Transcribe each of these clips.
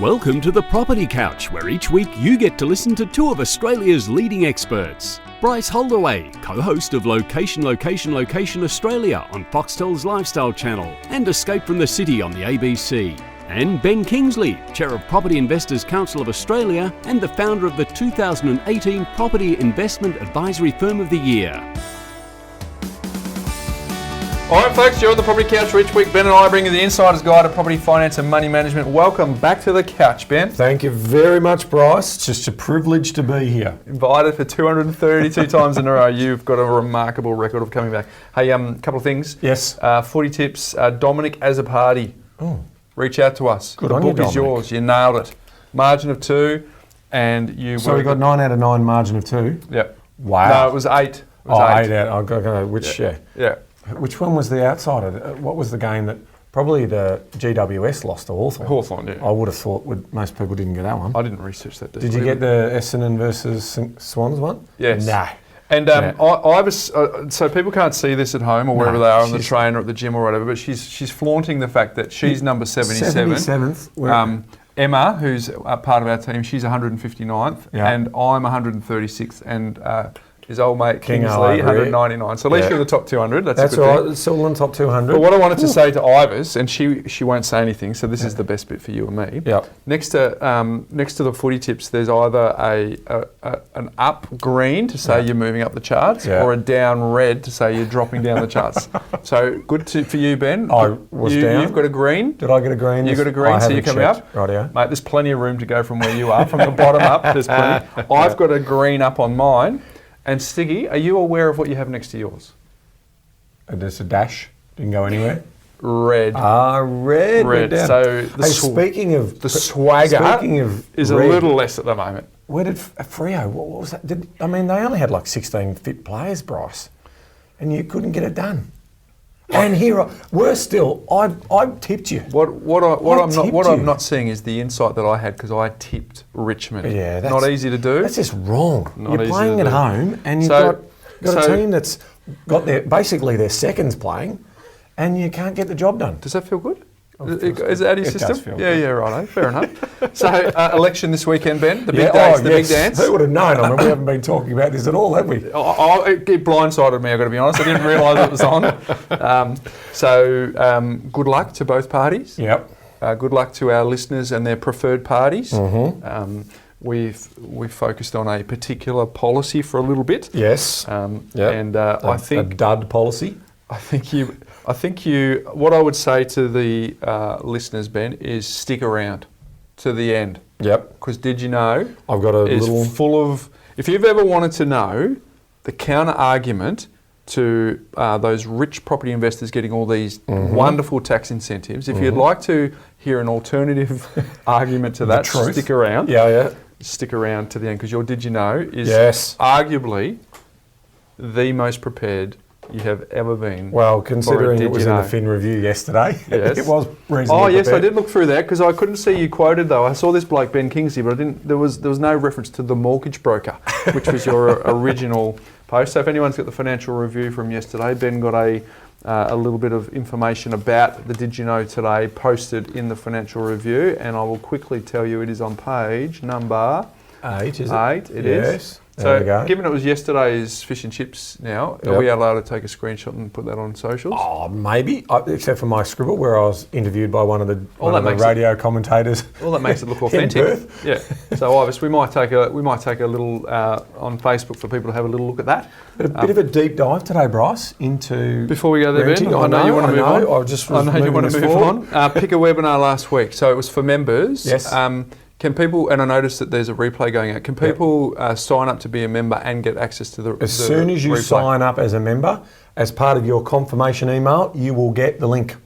Welcome to the Property Couch, where each week you get to listen to two of Australia's leading experts. Bryce Holdaway, co-host of Location Australia on Foxtel's Lifestyle Channel and Escape from the City on the ABC. And Ben Kingsley, Chair of Property Investors Council of Australia and the founder of the 2018 Property Investment Advisory Firm of the Year. All right, folks, you're on the Property Couch each week. Ben and I bring you the insider's guide to property finance and money management. Welcome back to the couch, Ben. Thank you very much, Bryce. It's just a privilege to be here. Invited for 232 times in a row. You've got a remarkable record of coming back. Hey, couple of things. Yes. Footy tips. Dominic as a party. Oh. Reach out to us. Good the on book you, is Dominic. yours. You nailed it. Margin of 2, and you. So we got 9 out of 9 margin of 2. Yep. Wow. No, it was 8. It was 8 out. I've got to go. Which? Yeah. Which one was the outsider? What was the game that probably the GWS lost to Hawthorn? Hawthorn, yeah. I would have thought most people didn't get that one. I didn't research that. Did you get the Essendon versus Swans one? Yes. No. And I was so people can't see this at home or wherever they are on the train or at the gym or whatever, but she's flaunting the fact that she's number 77. 77th. Emma, who's a part of our team, she's 159th, and I'm 136th, and his old mate Kingsley 199. So at least you're in the top 200. That's a good right. thing. It's still in the top 200. But what I wanted to say to Ivers, and she won't say anything, so this is the best bit for you and me. Yep. Next to the footy tips, there's either an up green to say you're moving up the charts, or a down red to say you're dropping down the charts. So good for you, Ben. I was down. You've got a green. Did I get a green? You got a green, so you're coming up. Rightio. Mate, there's plenty of room to go from where you are. From the bottom up, there's plenty. I've got a green up on mine. And Stiggy, are you aware of what you have next to yours? There's a dash. Didn't go anywhere. Red. Red. Red. So speaking of the swagger, is red, a little less at the moment. Where did Freo? What was that? They only had like 16 fit players, Bryce, and you couldn't get it done. And here, worse still, I tipped you. What I'm not seeing is the insight that I had because I tipped Richmond. Yeah, that's not easy to do. That's just wrong. You're playing at home, and you've got a team that's got their seconds playing, and you can't get the job done. Does that feel good? Is that your system? Does feel good. Right. Fair enough. So election this weekend, Ben. The big big dance. Who would have known? I mean, we haven't been talking about this at all, have we? It blindsided me. I've got to be honest. I didn't realise it was on. Good luck to both parties. Yep. Good luck to our listeners and their preferred parties. Mm-hmm. We've focused on a particular policy for a little bit. Yes. And I think a dud policy. I think you. What I would say to the listeners, Ben, is stick around to the end. Yep. Because did you know? I've got a little full of. If you've ever wanted to know the counter argument to those rich property investors getting all these wonderful tax incentives, if you'd like to hear an alternative argument to that, stick around. Yeah. Stick around to the end because your did you know is arguably the most prepared you have ever been. Well, considering it was in the Fin Review yesterday, it was reasonably yes, prepared. I did look through that because I couldn't see you quoted though. I saw this bloke Ben Kingsley, but I didn't. There was no reference to the mortgage broker, which was your original post. So if anyone's got the Financial Review from yesterday, Ben got a little bit of information about the Did You Know today posted in the Financial Review, and I will quickly tell you it is on page number 8. Is it? 8. It is. So, given it was yesterday's fish and chips now, are we allowed to take a screenshot and put that on socials? Oh, maybe, except for my scribble where I was interviewed by one of the radio commentators. Well, that makes it look authentic. Yeah. So, Ivis, we might take a little on Facebook for people to have a little look at that. But a bit of a deep dive today, Bryce, into before we go there, Ben. I know you want to move on. I know you want to move on. Pick a webinar last week. So it was for members. Yes. Can people, and I noticed that there's a replay going out, can people sign up to be a member and get access to the As soon as you sign up as a member, as part of your confirmation email, you will get the link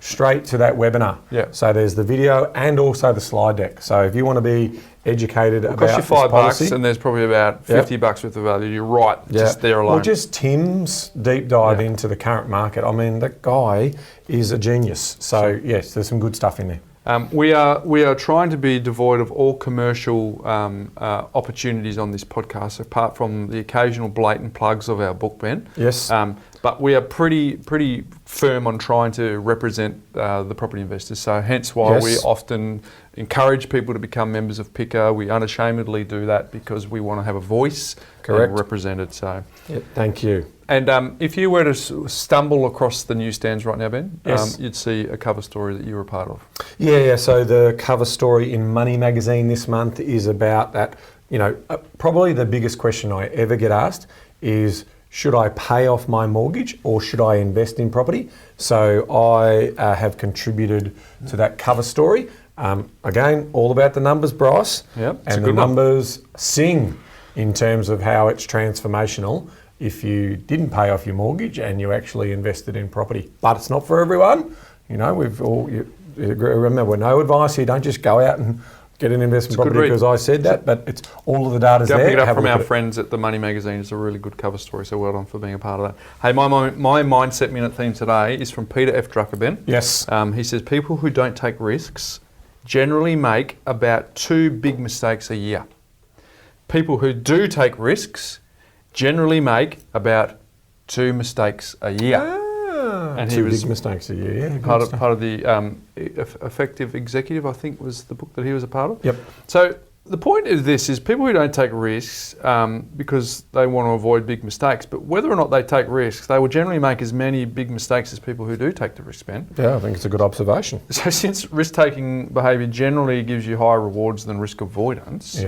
straight to that webinar. So there's the video and also the slide deck. So if you want to be educated about this policy. It costs you $5 and there's probably about $50 worth of value. You're right, just there alone. Well, just Tim's deep dive into the current market. I mean, that guy is a genius. So yes, there's some good stuff in there. We are trying to be devoid of all commercial opportunities on this podcast, apart from the occasional blatant plugs of our book, Ben. Yes. But we are pretty firm on trying to represent the property investors. So hence why we often encourage people to become members of PICA. We unashamedly do that because we want to have a voice and represent it. So, thank you. And if you were to stumble across the newsstands right now, Ben, you'd see a cover story that you were a part of. Yeah. So the cover story in Money magazine this month is about that. Probably the biggest question I ever get asked is, should I pay off my mortgage or should I invest in property? So I have contributed to that cover story. Again, all about the numbers, Bryce. Yep, and the numbers sing in terms of how it's transformational if you didn't pay off your mortgage and you actually invested in property. But it's not for everyone. Remember, no advice here. Don't just go out and get an investment property because I said that, but it's all of the data's there. Pick it up from our friends at the Money magazine. It's a really good cover story, so well done for being a part of that. Hey, my Mindset Minute theme today is from Peter F. Drucker, Ben. Yes. He says, people who don't take risks generally make about 2 big mistakes a year. People who do take risks generally make about 2 mistakes a year. And he was big mistakes a year. Yeah, part of the Effective Executive, I think, was the book that he was a part of. Yep. So the point of this is people who don't take risks because they want to avoid big mistakes, but whether or not they take risks, they will generally make as many big mistakes as people who do take the risk, Ben. Yeah, I think it's a good observation. So since risk-taking behaviour generally gives you higher rewards than risk avoidance,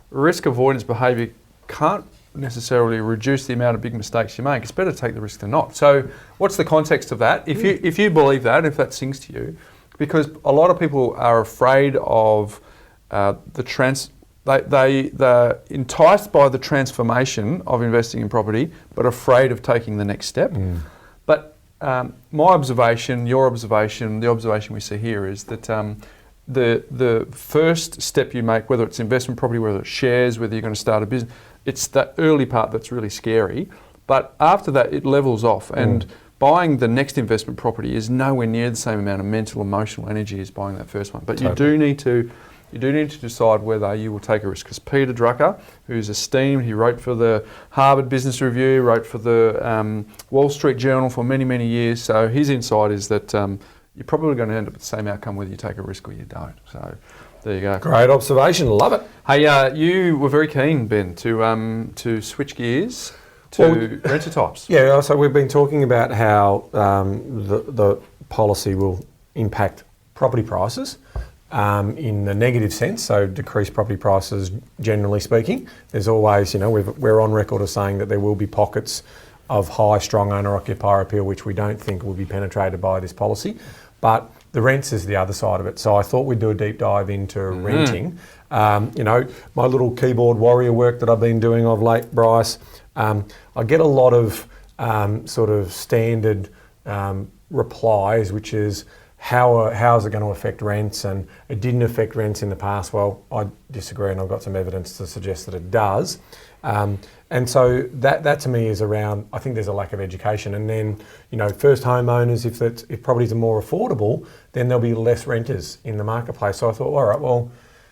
risk avoidance behaviour can't necessarily reduce the amount of big mistakes you make. It's better to take the risk than not. So what's the context of that? If you believe that, if that sings to you, because a lot of people are afraid of they're enticed by the transformation of investing in property, but afraid of taking the next step. But my observation, your observation, the observation we see here is that the first step you make, whether it's investment property, whether it's shares, whether you're going to start a business, it's that early part that's really scary. But after that, it levels off. And buying the next investment property is nowhere near the same amount of mental, emotional energy as buying that first one. But you do need to decide whether you will take a risk. Because Peter Drucker, who's esteemed, he wrote for the Harvard Business Review, wrote for the Wall Street Journal for many, many years. So his insight is that you're probably going to end up with the same outcome whether you take a risk or you don't. So there you go. Great observation. Love it. Hey, you were very keen, Ben, to switch gears to renter types. Yeah, so we've been talking about how the policy will impact property prices in the negative sense, so decrease property prices generally speaking. There's always, we're on record as saying that there will be pockets of high, strong owner-occupier appeal which we don't think will be penetrated by this policy. But the rents is the other side of it. So I thought we'd do a deep dive into renting. My little keyboard warrior work that I've been doing of late, Bryce, I get a lot of sort of standard replies, which is, how is it going to affect rents? And it didn't affect rents in the past. Well, I disagree, and I've got some evidence to suggest that it does. And so that to me is around, I think there's a lack of education. And then, first homeowners, if properties are more affordable, then there'll be less renters in the marketplace. So I thought, all right, well,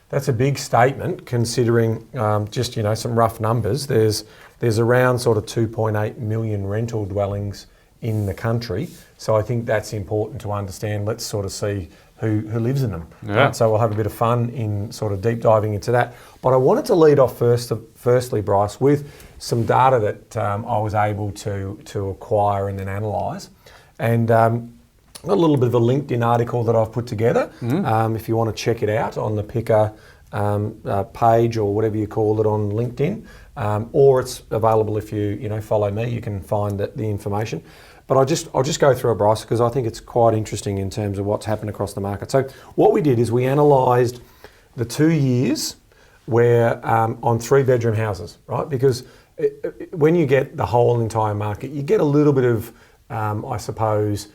that's a big statement considering just, some rough numbers. There's around sort of 2.8 million rental dwellings in the country. So I think that's important to understand. Let's sort of see who lives in them. Yeah. Right? So we'll have a bit of fun in sort of deep diving into that. But I wanted to lead off firstly, Bryce, with some data that I was able to acquire and then analyse. And I've got a little bit of a LinkedIn article that I've put together. If you want to check it out on the PICA page or whatever you call it on LinkedIn, or it's available if you follow me, you can find the information. But I'll just go through it, Bryce, because I think it's quite interesting in terms of what's happened across the market. So what we did is we analysed the 2 years where on 3-bedroom houses, right? Because when you get the whole entire market, you get a little bit of, I suppose,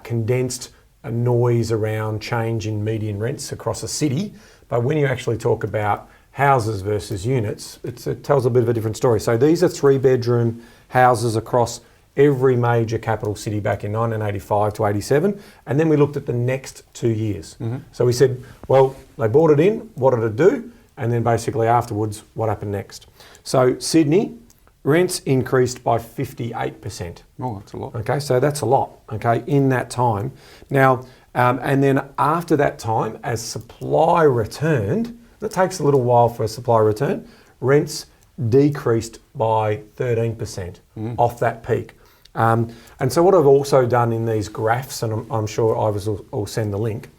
condensed noise around change in median rents across a city. But when you actually talk about houses versus units, it tells a bit of a different story. So these are 3-bedroom houses across every major capital city back in 1985 to 87. And then we looked at the next 2 years. So we said, well, they bought it in, what did it do? And then basically afterwards, what happened next? So Sydney, rents increased by 58%. Oh, that's a lot. Okay, so that's a lot, okay, in that time. Now, and then after that time, as supply returned, it takes a little while for a supply return, rents decreased by 13% off that peak. And so what I've also done in these graphs, and I'm sure Ivers will send the link,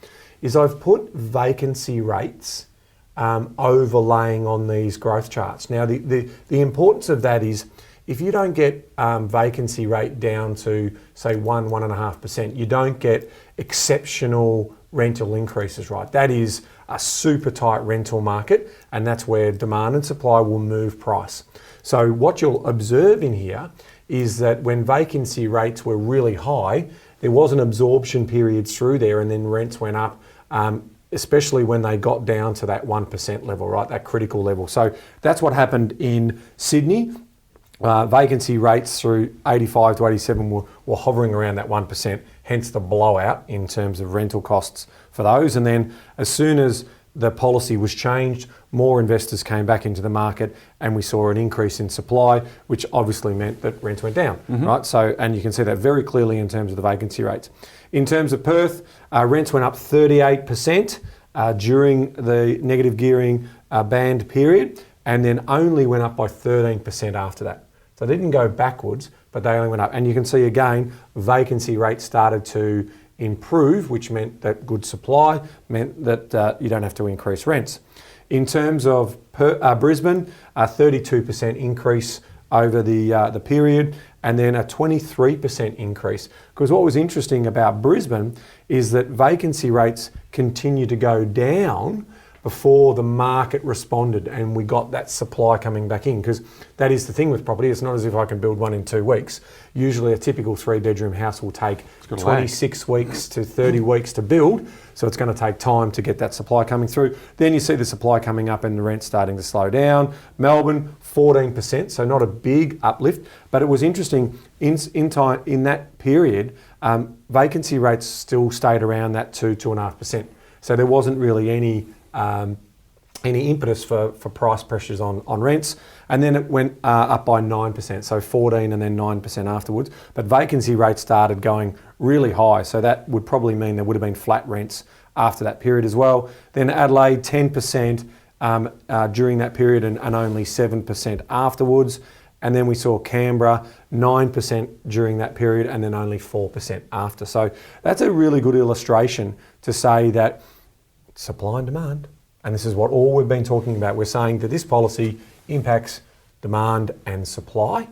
is I've put vacancy rates overlaying on these growth charts. Now, the importance of that is if you don't get vacancy rate down to, say, 1.5%, you don't get exceptional rental increases, right? That is a super tight rental market, and that's where demand and supply will move price. So what you'll observe in here is that when vacancy rates were really high, there was an absorption period through there, and then rents went up, especially when they got down to that 1% level, right? That critical level. So that's what happened in Sydney. Vacancy rates through 85 to 87 were hovering around that 1%, hence the blowout in terms of rental costs for those. And then as soon as the policy was changed, more investors came back into the market, and we saw an increase in supply, which obviously meant that rents went down, right? So, and you can see that very clearly in terms of the vacancy rates. In terms of Perth, rents went up 38% during the negative gearing band period, and then only went up by 13% after that. So they didn't go backwards, but they only went up. And you can see again, vacancy rates started to improve, which meant that good supply meant that you don't have to increase rents. In terms of Brisbane, a 32% increase over the period, and then a 23% increase. Because what was interesting about Brisbane is that vacancy rates continued to go down before the market responded and we got that supply coming back in. Because that is the thing with property, it's not as if I can build one in 2 weeks. Usually a typical 3-bedroom house will take 26 weeks to 30 weeks to build, so it's going to take time to get that supply coming through. Then you see the supply coming up and the rent starting to slow down. Melbourne, 14%, so not a big uplift, but it was interesting, in that period, vacancy rates still stayed around that 2.5%. So there wasn't really any impetus for price pressures on rents. And then it went up by 9%, so 14 and then 9% afterwards. But vacancy rates started going really high, so that would probably mean there would have been flat rents after that period as well. Then Adelaide, 10% during that period and only 7% afterwards. And then we saw Canberra, 9% during that period and then only 4% after. So that's a really good illustration to say that supply and demand, and this is what all we've been talking about. We're saying that this policy impacts demand and supply.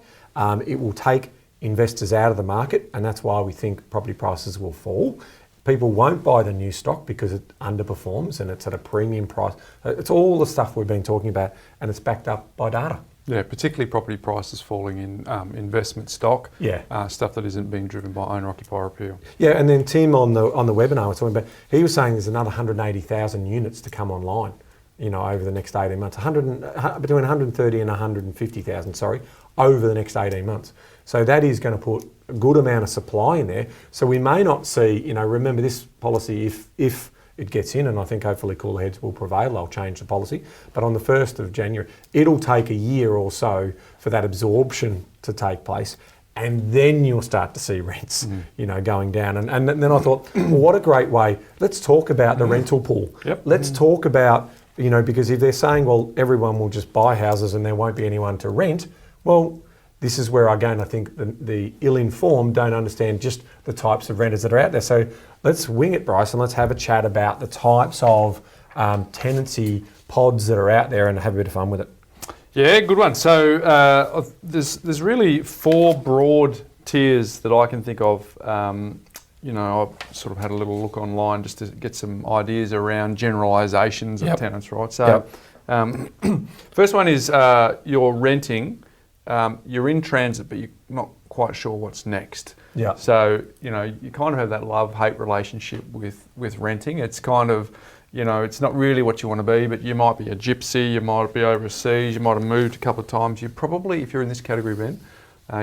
It will take investors out of the market, and that's why we think property prices will fall. People won't buy the new stock because it underperforms and it's at a premium price. It's all the stuff we've been talking about, and it's backed up by data. Yeah, particularly property prices falling in investment stock. Yeah, stuff that isn't being driven by owner-occupier appeal. Yeah, and then Tim on the webinar was talking about. He was saying there's another 180,000 units to come online, over the next 18 months. Between 130 and 150,000, sorry, over the next 18 months. So that is going to put a good amount of supply in there. So we may not see. Remember this policy if it gets in, and I think hopefully cooler heads will prevail, they'll change the policy. But on the 1st of January, it'll take a year or so for that absorption to take place, and then you'll start to see rents, going down. And then I thought, well, what a great way. Let's talk about the rental pool. Yep. Let's talk about, because if they're saying, well, everyone will just buy houses and there won't be anyone to rent, well, this is where, again, I think the ill-informed don't understand just the types of renters that are out there. So let's wing it, Bryce, and let's have a chat about the types of tenancy pods that are out there and have a bit of fun with it. Yeah, good one. So there's really 4 broad tiers that I can think of. I've sort of had a little look online just to get some ideas around generalisations of tenants, right? So first one is you're renting. You're in transit, but you're not quite sure what's next. Yeah. So, you kind of have that love-hate relationship with renting. It's kind of, it's not really what you want to be, but you might be a gypsy, you might be overseas, you might have moved a couple of times. You probably, if you're in this category, Ben,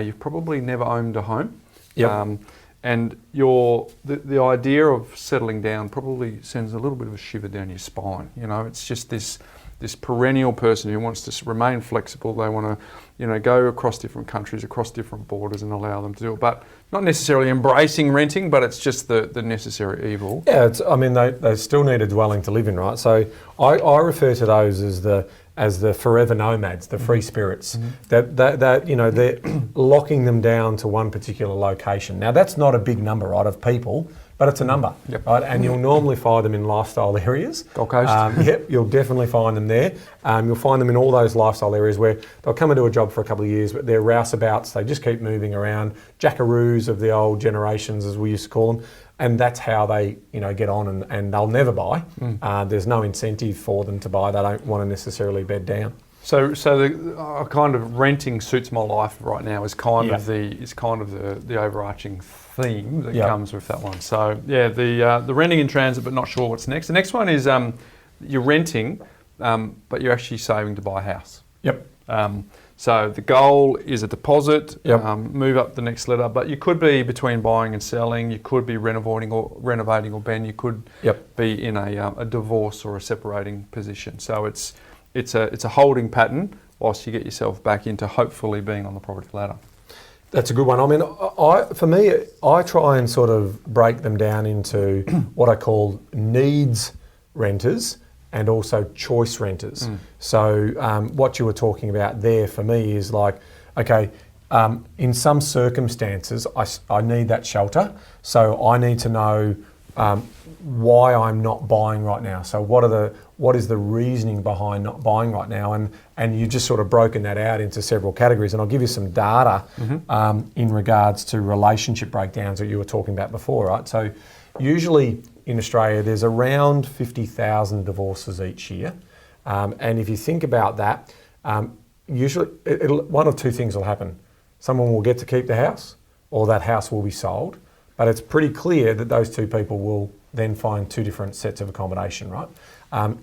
you've probably never owned a home. Yep. and the idea of settling down probably sends a little bit of a shiver down your spine. You know, it's just this perennial person who wants to remain flexible. They want to, you know, go across different countries, across different borders, and allow them to do it. But not necessarily embracing renting, but it's just the necessary evil. Yeah, they still need a dwelling to live in, right? So I refer to those as the forever nomads, the free spirits. That you know, they're locking them down to one particular location. Now that's not a big number, right, of people, but it's a number, right? And you'll normally find them in lifestyle areas. Gold Coast. Yep, you'll definitely find them there. You'll find them in all those lifestyle areas where they'll come and do a job for a couple of years, but they're rouseabouts. They just keep moving around, jackaroos of the old generations, as we used to call them. And that's how they, you know, get on, and they'll never buy. There's no incentive for them to buy. They don't want to necessarily bed down. So the kind of renting suits my life right now is kind of the overarching theme that comes with that one. So yeah, the renting in transit, but not sure what's next. The next one is you're renting, but you're actually saving to buy a house. Yep. So the goal is a deposit, move up the next letter, but you could be between buying and selling. You could be renovating, or Ben, you could be in a divorce or a separating position. So it's a holding pattern whilst you get yourself back into hopefully being on the property ladder. That's a good one. I mean, for me, I try and sort of break them down into what I call needs renters and also choice renters. So what you were talking about there for me is like, okay, in some circumstances, I need that shelter. So I need to know why I'm not buying right now. So what is the reasoning behind not buying right now? And you just sort of broken that out into several categories. And I'll give you some data in regards to relationship breakdowns that you were talking about before, right? So usually in Australia, there's around 50,000 divorces each year. And if you think about that, usually one of two things will happen. Someone will get to keep the house, or that house will be sold. But it's pretty clear that those two people will then find two different sets of accommodation, right?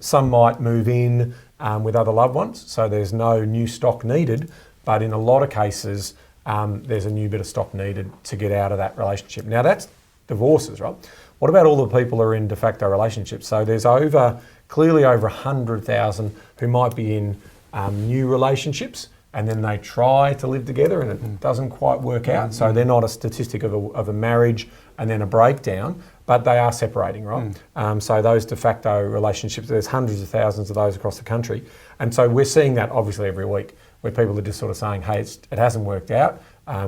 Some might move in with other loved ones, so there's no new stock needed, but in a lot of cases, there's a new bit of stock needed to get out of that relationship. Now that's divorces, right? What about all the people who are in de facto relationships? So there's clearly over 100,000 who might be in new relationships, and then they try to live together and it doesn't quite work out. So they're not a statistic of a marriage and then a breakdown, but they are separating, right? So those de facto relationships, there's hundreds of thousands of those across the country. And so we're seeing that obviously every week, where people are just sort of saying, hey, it hasn't worked out,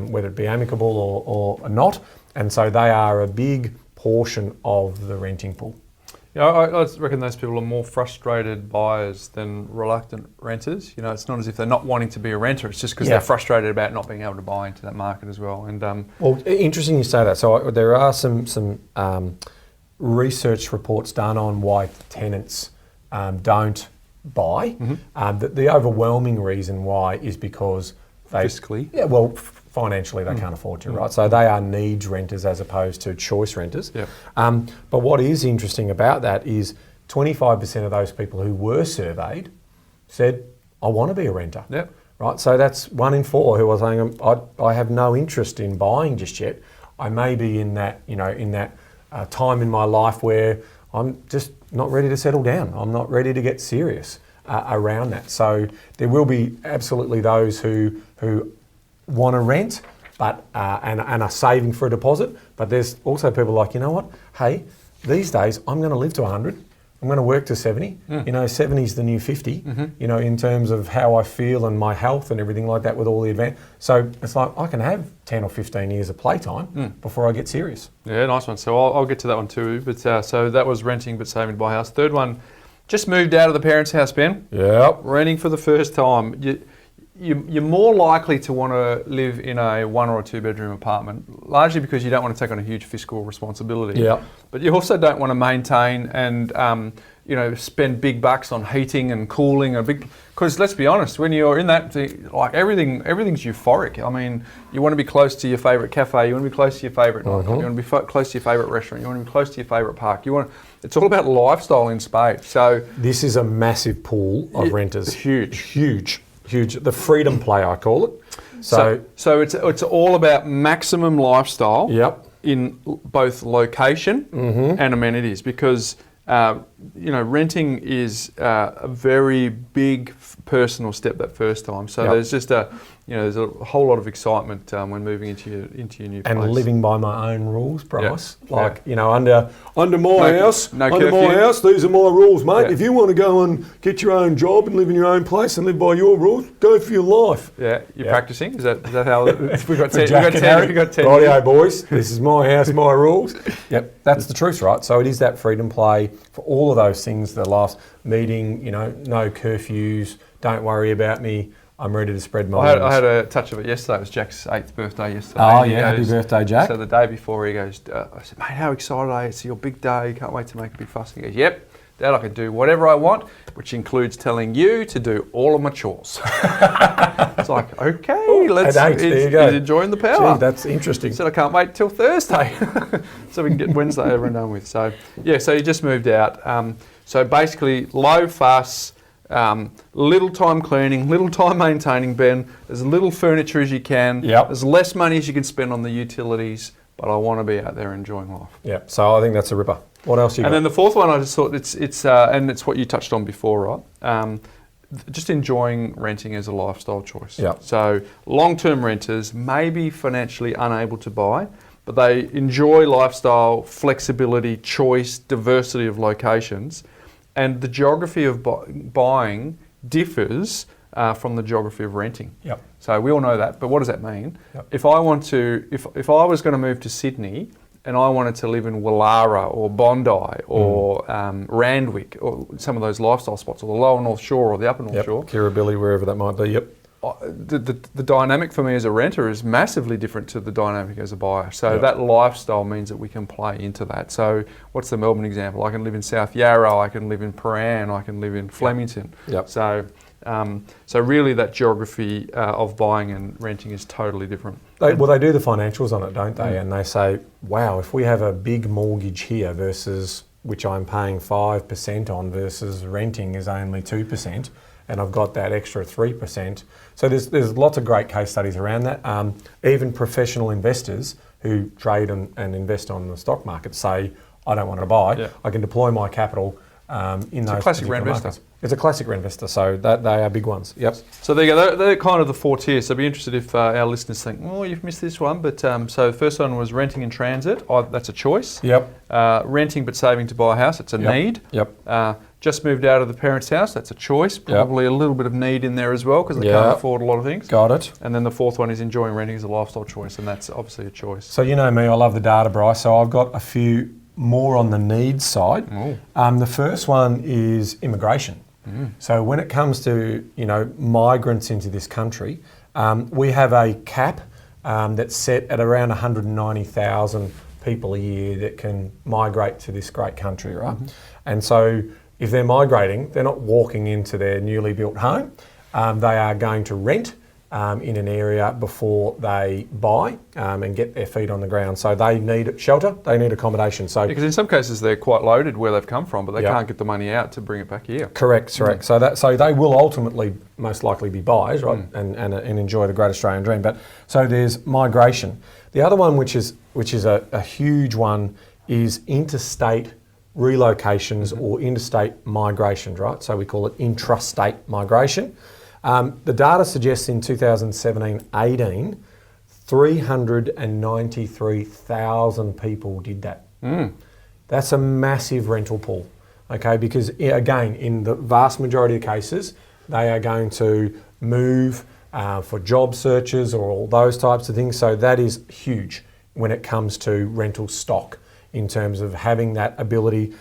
whether it be amicable or not. And so they are a big portion of the renting pool. Yeah, I reckon those people are more frustrated buyers than reluctant renters. You know, it's not as if they're not wanting to be a renter, it's just because they're frustrated about not being able to buy into that market as well. And well, interesting you say that. So there are some research reports done on why tenants don't buy. The overwhelming reason why is because they... Fiscally? Yeah, well, financially they can't afford to, right? So they are needs renters as opposed to choice renters. But what is interesting about that is 25% of those people who were surveyed said, I want to be a renter. Right? So that's 1 in 4 who are saying, I have no interest in buying just yet. I may be in that, time in my life where I'm just not ready to settle down. I'm not ready to get serious around that. So there will be absolutely those who want to rent, but and are saving for a deposit. But there's also people like, you know what? Hey, these days I'm going to live to 100. I'm going to work to 70. 70 is the new 50. In terms of how I feel and my health and everything like that with all the advance. So it's like I can have 10 or 15 years of playtime before I get serious. Yeah, nice one. So I'll get to that one too. But so that was renting but saving to buy a house. Third one, just moved out of the parents' house, Ben. Yep. Renting for the first time. You're more likely to want to live in a 1 or 2 bedroom apartment, largely because you don't want to take on a huge fiscal responsibility. But you also don't want to maintain and spend big bucks on heating and cooling because let's be honest, when you're in that, like everything's euphoric. I mean, you want to be close to your favourite cafe, you want to be close to your favourite nightclub, you want to be close to your favourite restaurant, you want to be close to your favourite park. It's all about lifestyle in spades. So this is a massive pool of renters. Huge. The freedom play, I call it. So it's all about maximum lifestyle. in both location and amenities, because renting is a very big personal step that first time. So there's just there's a whole lot of excitement when moving into your new place. And living by my own rules, Bryce. Under my house, these are my rules, mate. Yeah. If you want to go and get your own job and live in your own place and live by your rules, go for your life. Yeah, you're practicing. Is that how we got 10? We got 10. Rightio, boys. This is my house, my rules. Yep, that's the truth, right? So it is that freedom play for all of those things. The last meeting, no curfews. Don't worry about me. I'm ready to spread my wings. I had a touch of it yesterday. It was Jack's 8th birthday yesterday. Oh, yeah. Happy birthday, Jack. So the day before, he goes, I said, mate, how excited are you? It's your big day. Can't wait to make a big fuss. He goes, yep, Dad, I can do whatever I want, which includes telling you to do all of my chores. It's like, okay, let's. At 8, there you go. He's enjoying the power. Gee, that's interesting. He said, I can't wait till Thursday. So we can get Wednesday over and done with. So, so he just moved out. So basically, low fuss. Little time cleaning, little time maintaining, Ben. As little furniture as you can. Yep. As less money as you can spend on the utilities, but I want to be out there enjoying life. Yeah. So I think that's a ripper. What else you got? And then the fourth one, I just thought it's what you touched on before, right? Just enjoying renting as a lifestyle choice. Yeah. So long-term renters may be financially unable to buy, but they enjoy lifestyle, flexibility, choice, diversity of locations. And the geography of buying differs from the geography of renting. Yep. So we all know that, but what does that mean? Yep. If I was going to move to Sydney and I wanted to live in Wallara or Bondi or Randwick or some of those lifestyle spots, or the lower North Shore or the upper North Shore. Kirribilli, wherever that might be, The dynamic for me as a renter is massively different to the dynamic as a buyer. So that lifestyle means that we can play into that. So what's the Melbourne example? I can live in South Yarra, I can live in Prahran, I can live in Flemington. Yep. So really that geography of buying and renting is totally different. They do the financials on it, don't they? And they say, wow, if we have a big mortgage here versus which I'm paying 5% on versus renting is only 2%, and I've got that extra 3%. So there's lots of great case studies around that. Even professional investors who trade and invest on the stock market say, I don't want to buy. Yeah. I can deploy my capital in those classic particular reinvestor. markets. It's a classic reinvestor, so they are big ones. Yep. So there you go. They're kind of the 4 tiers. So I'd be interested if our listeners think, oh, you've missed this one. But so the first one was renting in transit. That's a choice. Yep. Renting but saving to buy a house. It's a need. Yep. Just moved out of the parents' house. That's a choice. Probably a little bit of need in there as well because they can't afford a lot of things. Got it. And then the fourth one is enjoying renting as a lifestyle choice, and that's obviously a choice. So you know me, I love the data, Bryce. So I've got a few more on the needs side. The first one is immigration. So when it comes to migrants into this country, we have a cap that's set at around 190,000 people a year that can migrate to this great country, right? And so if they're migrating, they're not walking into their newly built home. They are going to rent in an area before they buy and get their feet on the ground. So they need shelter, they need accommodation. So because in some cases they're quite loaded where they've come from, but they can't get the money out to bring it back here. Correct. So they will ultimately most likely be buyers, right, and enjoy the great Australian dream. But so there's migration. The other one, which is a huge one, is interstate relocations or interstate migrations, right? So we call it intrastate migration. The data suggests in 2017-18, 393,000 people did that. That's a massive rental pool, okay? Because again, in the vast majority of cases, they are going to move for job searches or all those types of things. So that is huge when it comes to rental stock in terms of having that ability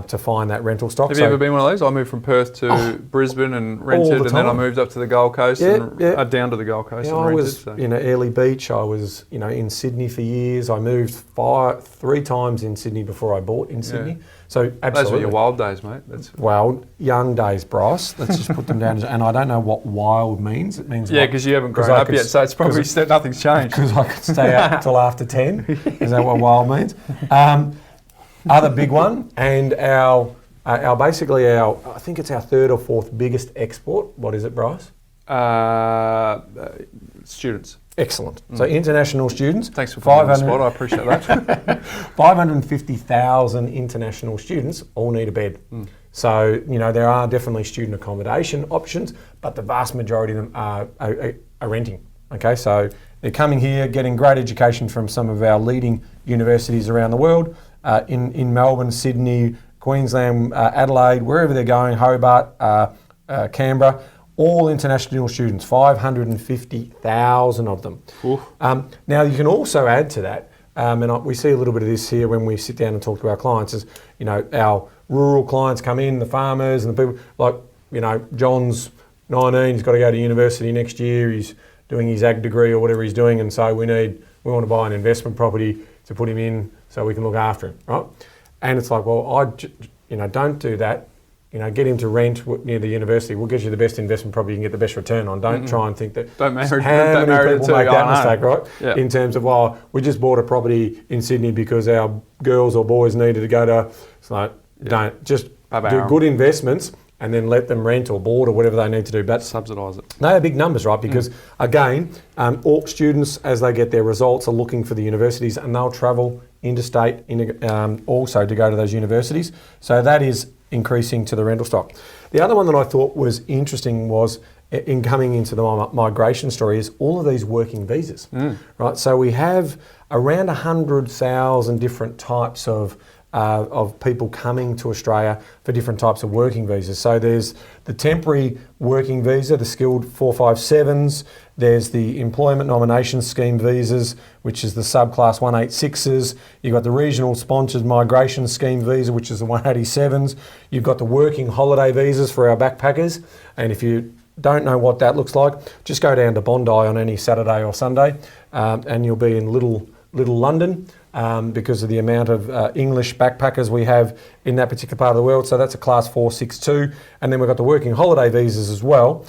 to find that rental stock. Have you ever been one of those? I moved from Perth to Brisbane and rented, and then I moved up to the Gold Coast and down to the Gold Coast and rented. I was Airlie Beach. I was in Sydney for years. I moved 3 times in Sydney before I bought in Sydney. So absolutely. Those were your wild days, mate. Wild, young days, Bryce. Let's just put them down. And I don't know what wild means. It means because you haven't grown up yet, so it's probably nothing's changed. Because I could stay out till after 10. Is that what wild means? Other big one, and our I think it's our 3rd or 4th biggest export. What is it, Bryce? students. Excellent. So international students. Thanks for putting me on the spot. I appreciate that. 550,000 international students all need a bed. So, there are definitely student accommodation options, but the vast majority of them are renting. Okay, so they're coming here, getting great education from some of our leading universities around the world, in Melbourne, Sydney, Queensland, Adelaide, wherever they're going, Hobart, Canberra. All international students, 550,000 of them. Now you can also add to that, and we see a little bit of this here when we sit down and talk to our clients, is, our rural clients come in, the farmers and the people, like, John's 19, he's got to go to university next year, he's doing his ag degree or whatever he's doing, and so we want to buy an investment property to put him in so we can look after him, right? And it's like, well, don't do that. Get him to rent near the university. We'll get you the best investment property you can get the best return on. Don't try and think that. Don't marry people make that mistake, right? Yeah. In terms of, we just bought a property in Sydney because our girls or boys needed to go to. It's like, don't. Just do good investments and then let them rent or board or whatever they need to do. But subsidise it. They are big numbers, right? Because again, all students, as they get their results, are looking for the universities, and they'll travel interstate also to go to those universities. So that is increasing to the rental stock. The other one that I thought was interesting was, in coming into the migration story, is all of these working visas, right? So we have around 100,000 different types of people coming to Australia for different types of working visas. So there's the temporary working visa, the skilled 457s, there's the employment nomination scheme visas, which is the subclass 186s, you've got the regional sponsored migration scheme visa, which is the 187s, you've got the working holiday visas for our backpackers, and if you don't know what that looks like, just go down to Bondi on any Saturday or Sunday, and you'll be in little London, because of the amount of English backpackers we have in that particular part of the world. So that's a class 462. And then we've got the working holiday visas as well,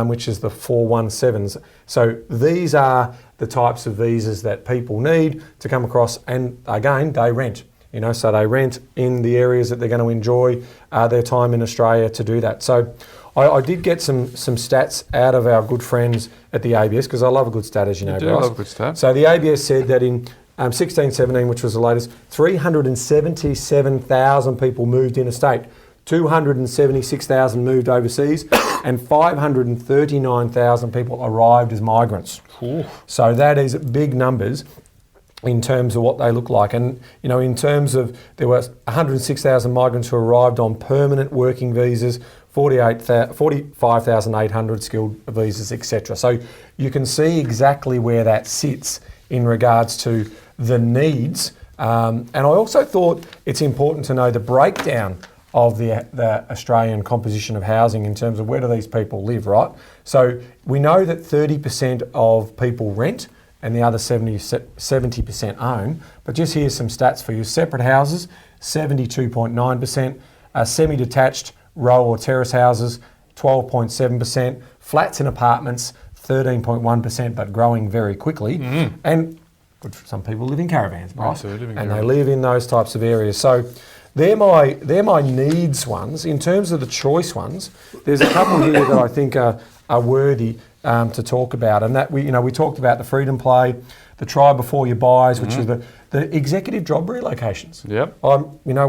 which is the 417s. So these are the types of visas that people need to come across, and again, they rent. So they rent in the areas that they're going to enjoy their time in Australia to do that. So I did get some stats out of our good friends at the ABS, because I love a good stat, as you know, Bryce. I love a good stat. So the ABS said that in 16-17, which was the latest, 377,000 people moved interstate, 276,000 moved overseas, and 539,000 people arrived as migrants. So that is big numbers in terms of what they look like. And, in terms of, there were 106,000 migrants who arrived on permanent working visas, 45,800 skilled visas, etc. So you can see exactly where that sits in regards to the needs. And I also thought it's important to know the breakdown of the Australian composition of housing in terms of where do these people live, right? So we know that 30% of people rent and the other 70% own. But just here's some stats for you. Separate houses, 72.9%. Semi-detached row or terrace houses, 12.7%. Flats and apartments, 13.1%, but growing very quickly. And some people live in caravans, Bryce, and they live in those types of areas. So they're my needs ones. In terms of the choice ones, there's a couple here that I think are worthy to talk about, and that we talked about the freedom play, the try before you buys, which is the executive job relocations. Yep.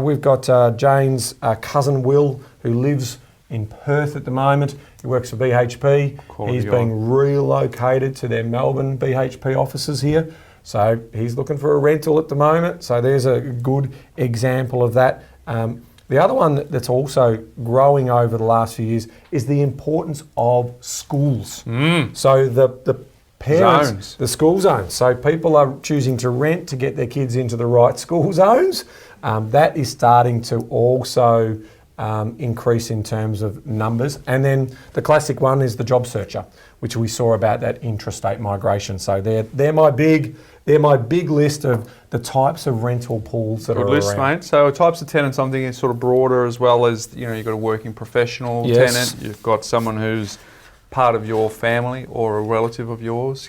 We've got Jane's cousin Will, who lives in Perth at the moment. He works for BHP. He's being relocated to their Melbourne BHP offices here. So he's looking for a rental at the moment. So there's a good example of that. The other one that's also growing over the last few years is the importance of schools. So the parents, zones. The school zones. So people are choosing to rent to get their kids into the right school zones. That is starting to also increase in terms of numbers. And then the classic one is the job searcher, which we saw about that intrastate migration. So they're my big list of the types of rental pools that are list, around. Mate. So types of tenants, I'm thinking, is sort of broader, as well as you've got a working professional tenant. You've got someone who's part of your family or a relative of yours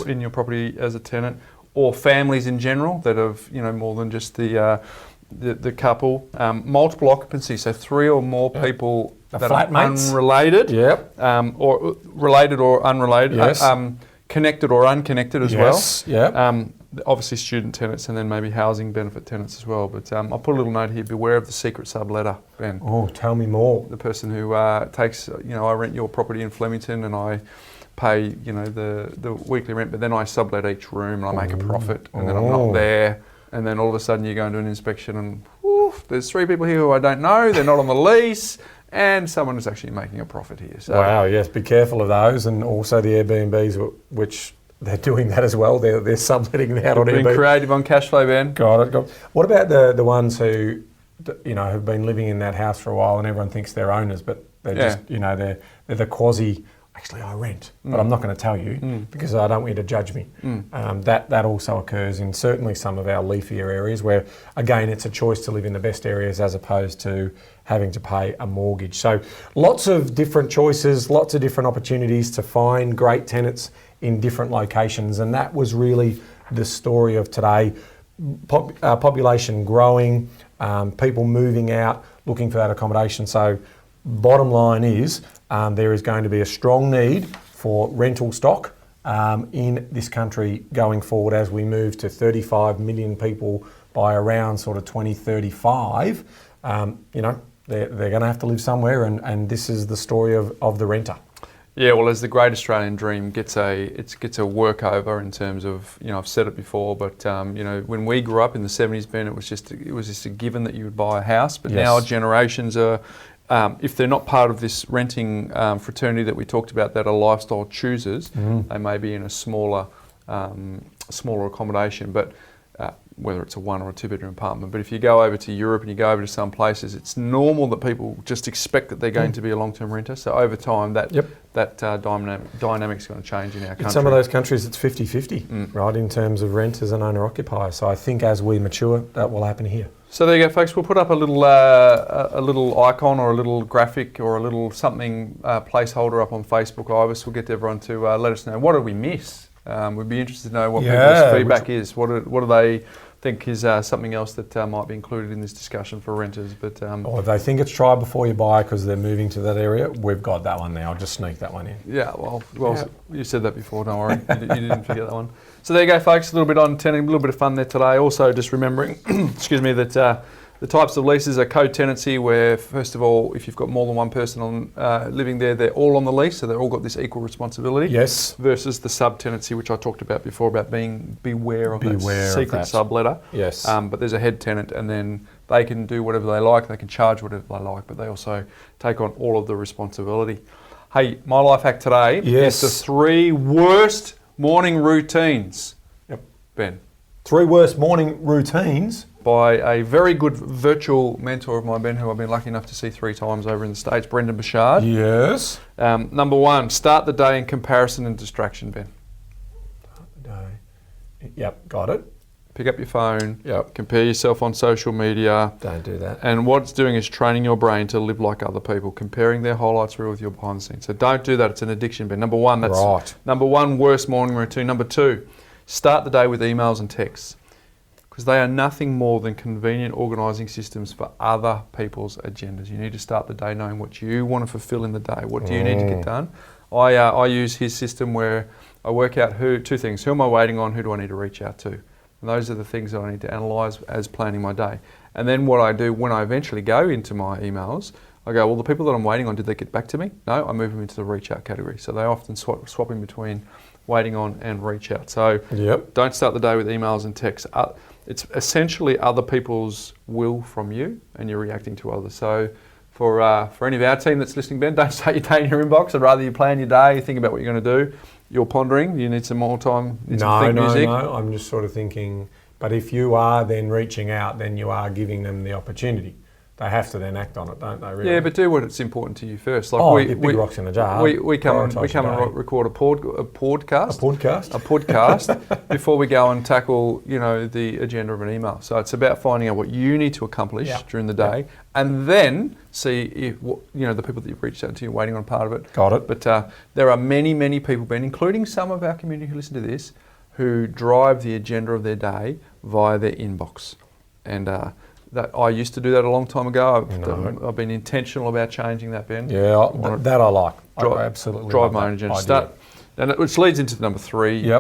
in your property as a tenant, or families in general that have more than just the couple. Multiple occupancy, so 3 or more people that are unrelated, or related or unrelated. Yes. connected or unconnected as yes, well. Yeah. Obviously student tenants and then maybe housing benefit tenants as well. But I'll put a little note here, beware of the secret subletter, Ben. Oh, tell me more. The person who takes, I rent your property in Flemington and I pay, the weekly rent, but then I sublet each room and I make a profit and then I'm not there. And then all of a sudden you go and do an inspection and there's 3 people here who I don't know, they're not on the lease, and someone is actually making a profit here. So, wow, yes, be careful of those, and also the Airbnbs, which they're doing that as well. They're subletting out on Airbnb. Being creative on cash flow, Ben. Got it. What about the ones who, have been living in that house for a while and everyone thinks they're owners, but they're just, they're the quasi. Actually, I rent, but I'm not going to tell you because I don't want you to judge me. That also occurs in certainly some of our leafier areas where, again, it's a choice to live in the best areas as opposed to having to pay a mortgage. So lots of different choices, lots of different opportunities to find great tenants in different locations. And that was really the story of today. Population growing, people moving out, looking for that accommodation. So bottom line is there is going to be a strong need for rental stock in this country going forward as we move to 35 million people by around sort of 2035. They're going to have to live somewhere, and this is the story of the renter. Yeah, well, as the Great Australian Dream gets a workover in terms of, I've said it before, but when we grew up in the 70s, Ben, it was just a given that you would buy a house. But now generations are, if they're not part of this renting fraternity that we talked about, that are lifestyle choosers, they may be in a smaller accommodation, but whether it's a 1 or a 2-bedroom apartment. But if you go over to Europe and you go over to some places, it's normal that people just expect that they're going to be a long-term renter. So over time, that dynamic's going to change in our country. In some of those countries, it's 50-50, right, in terms of renters and owner-occupiers. So I think as we mature, that will happen here. So there you go, folks. We'll put up a little icon or a little graphic or a little something placeholder up on Facebook. Ibis, we'll get everyone to let us know, what did we miss? We'd be interested to know what people's feedback is. What do they think is something else that might be included in this discussion for renters? But or if they think it's try before you buy because they're moving to that area, we've got that one now. I'll just sneak that one in. Yeah, you said that before, don't worry. You didn't forget that one. So there you go, folks. A little bit on tenanting, a little bit of fun there today. Also, just remembering, that the types of leases are co-tenancy, where first of all, if you've got more than one person living there, they're all on the lease, so they've all got this equal responsibility. Yes. Versus the sub-tenancy, which I talked about before, about beware of that secret subletter. Yes. But there's a head tenant, and then they can do whatever they like, they can charge whatever they like, but they also take on all of the responsibility. Hey, my life hack today is the 3 worst morning routines. Yep. Ben. 3 worst morning routines? By a very good virtual mentor of mine, Ben, who I've been lucky enough to see 3 times over in the States, Brendan Bouchard. Yes. Number 1, start the day in comparison and distraction, Ben. Start the day. Yep, got it. Pick up your phone, compare yourself on social media. Don't do that. And what it's doing is training your brain to live like other people, comparing their highlights reel with your behind the scenes. So don't do that, it's an addiction, Ben. Number 1, that's right. Number 1 worst morning routine. Number 2, start the day with emails and texts, because they are nothing more than convenient organising systems for other people's agendas. You need to start the day knowing what you want to fulfil in the day. What do you need to get done? I use his system where I work out 2 things. Who am I waiting on? Who do I need to reach out to? And those are the things that I need to analyse as planning my day. And then what I do when I eventually go into my emails, I go, well, the people that I'm waiting on, did they get back to me? No, I move them into the reach out category. So they often swap in between waiting on and reach out. So don't start the day with emails and texts. It's essentially other people's will from you, and you're reacting to others. So for any of our team that's listening, Ben, don't start your day in your inbox. I'd rather you plan your day, think about what you're going to do. You're pondering, you need some more time. No, I'm just sort of thinking, but if you are then reaching out, then you are giving them the opportunity. They have to then act on it, don't they, really? Yeah, but do what's important to you first. Like big rocks in a jar. We come and record a podcast. A podcast before we go and tackle, the agenda of an email. So it's about finding out what you need to accomplish during the day, and then see if the people that you've reached out to, you're waiting on part of it. Got it. But there are many, many people, Ben, including some of our community who listen to this, who drive the agenda of their day via their inbox, and that I used to do that a long time ago. I've been intentional about changing that, Ben. Yeah, that I like. I absolutely drive my own agenda. And which leads into number 3,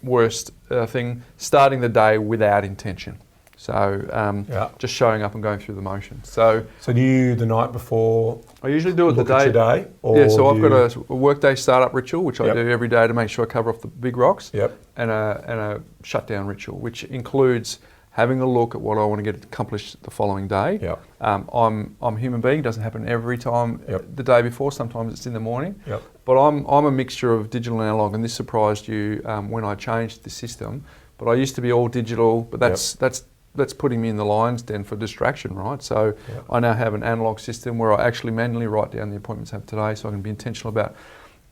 worst thing, starting the day without intention. So just showing up and going through the motions. So do you the night before? I usually do it the look at your day. Or yeah, so I've got a workday startup ritual, which I Yep. do every day to make sure I cover off the big rocks. Yep. And a shutdown ritual, which includes having a look at what I want to get accomplished the following day. Yep. I'm a human being. It doesn't happen every time the day before. Sometimes it's in the morning. Yep. But I'm a mixture of digital and analog, and this surprised you when I changed the system. But I used to be all digital, but that's putting me in the lion's den for distraction, right? So I now have an analog system where I actually manually write down the appointments I have today, so I can be intentional about,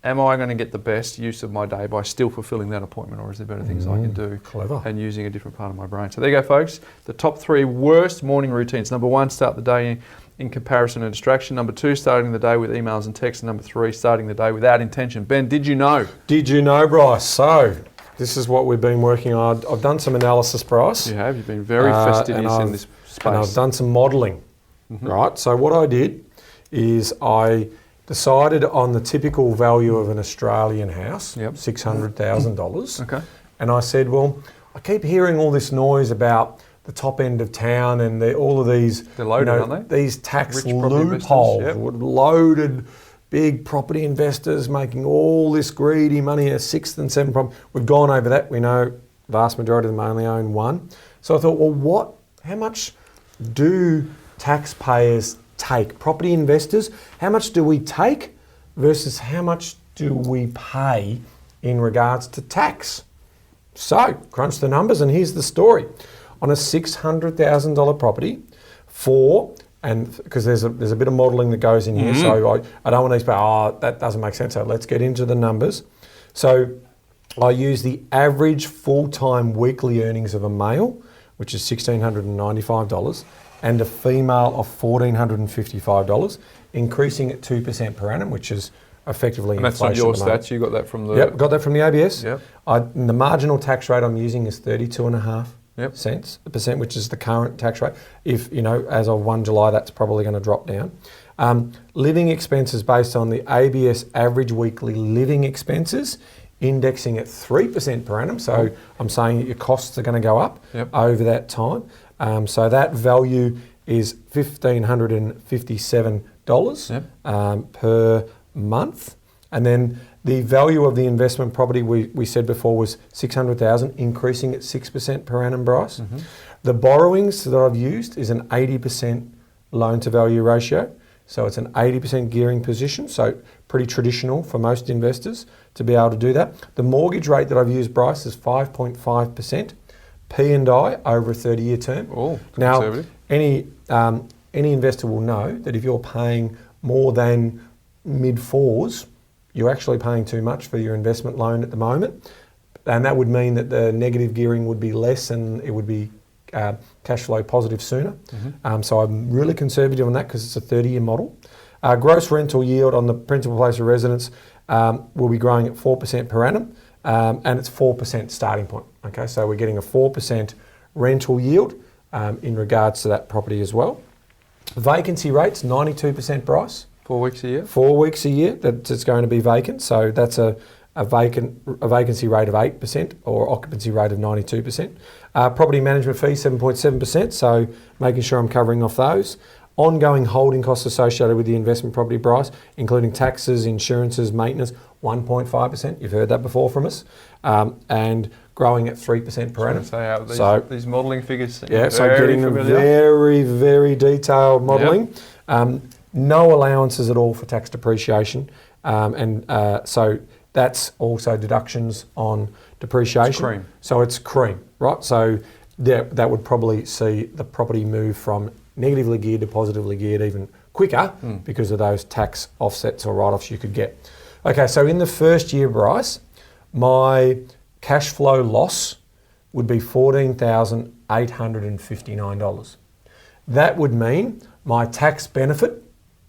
am I going to get the best use of my day by still fulfilling that appointment, or is there better things I can do? Clever. And using a different part of my brain. So there you go, folks. The top 3 worst morning routines. Number 1, start the day in comparison and distraction. Number 2, starting the day with emails and texts. And number 3, starting the day without intention. Ben, did you know? Did you know, Bryce? So this is what we've been working on. I've done some analysis, Bryce. You have. You've been very fastidious in this space. And I've done some modelling, right? So what I did is I decided on the typical value of an Australian house, $600,000. Okay. And I said, well, I keep hearing all this noise about the top end of town and all of these, they're loaded, aren't they? These tax Rich property loopholes, investors, loaded big property investors making all this greedy money, a 6th and 7th property. We've gone over that. We know the vast majority of them only own one. So I thought, well, how much do taxpayers take? Property investors, how much do we take versus how much do we pay in regards to tax? So, crunch the numbers and here's the story. On a $600,000 property, and because there's a bit of modelling that goes in here, so I don't want these people, that doesn't make sense. So let's get into the numbers. So I use the average full-time weekly earnings of a male, which is $1,695, and a female of $1,455, increasing at 2% per annum, which is effectively and inflation. And that's not your stats, you got that from the... Yep, got that from the ABS. Yep. The marginal tax rate I'm using is 32.5%, Yep. which is the current tax rate. If, as of 1 July, that's probably going to drop down. Living expenses based on the ABS average weekly living expenses, indexing at 3% per annum. So I'm saying that your costs are going to go up over that time. So that value is $1,557 per month. And then the value of the investment property we said before was $600,000, increasing at 6% per annum, Bryce. The borrowings that I've used is an 80% loan to value ratio. So it's an 80% gearing position. So pretty traditional for most investors to be able to do that. The mortgage rate that I've used, Bryce, is 5.5%. P&I over a 30-year term. Oh, now, any investor will know that if you're paying more than mid-4s, you're actually paying too much for your investment loan at the moment. And that would mean that the negative gearing would be less and it would be cash flow positive sooner. So I'm really conservative on that because it's a 30-year model. Gross rental yield on the principal place of residence will be growing at 4% per annum. And it's 4% starting point. Okay, so we're getting a 4% rental yield in regards to that property as well. Vacancy rates, 92%, Bryce. 4 weeks a year? 4 weeks a year that it's going to be vacant. So that's a vacancy rate of 8% or occupancy rate of 92%. Property management fee, 7.7%. So making sure I'm covering off those. Ongoing holding costs associated with the investment property price, including taxes, insurances, maintenance, 1.5%. You've heard that before from us. And growing at 3% per annum. So these modelling figures. Yeah, so getting a very, very detailed modelling. No allowances at all for tax depreciation. So that's also deductions on depreciation. It's cream. So it's cream, right? So that would probably see the property move from negatively geared to positively geared even quicker because of those tax offsets or write-offs you could get. Okay, so in the first year, Bryce, my cash flow loss would be $14,859. That would mean my tax benefit,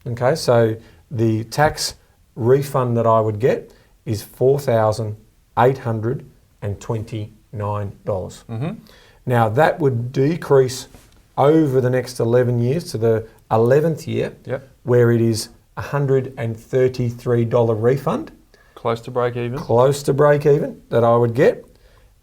okay, so the tax refund that I would get is $4,829. Now that would decrease over the next 11 years to the 11th year, where it is $133 refund. Close to break even. Close to break even that I would get.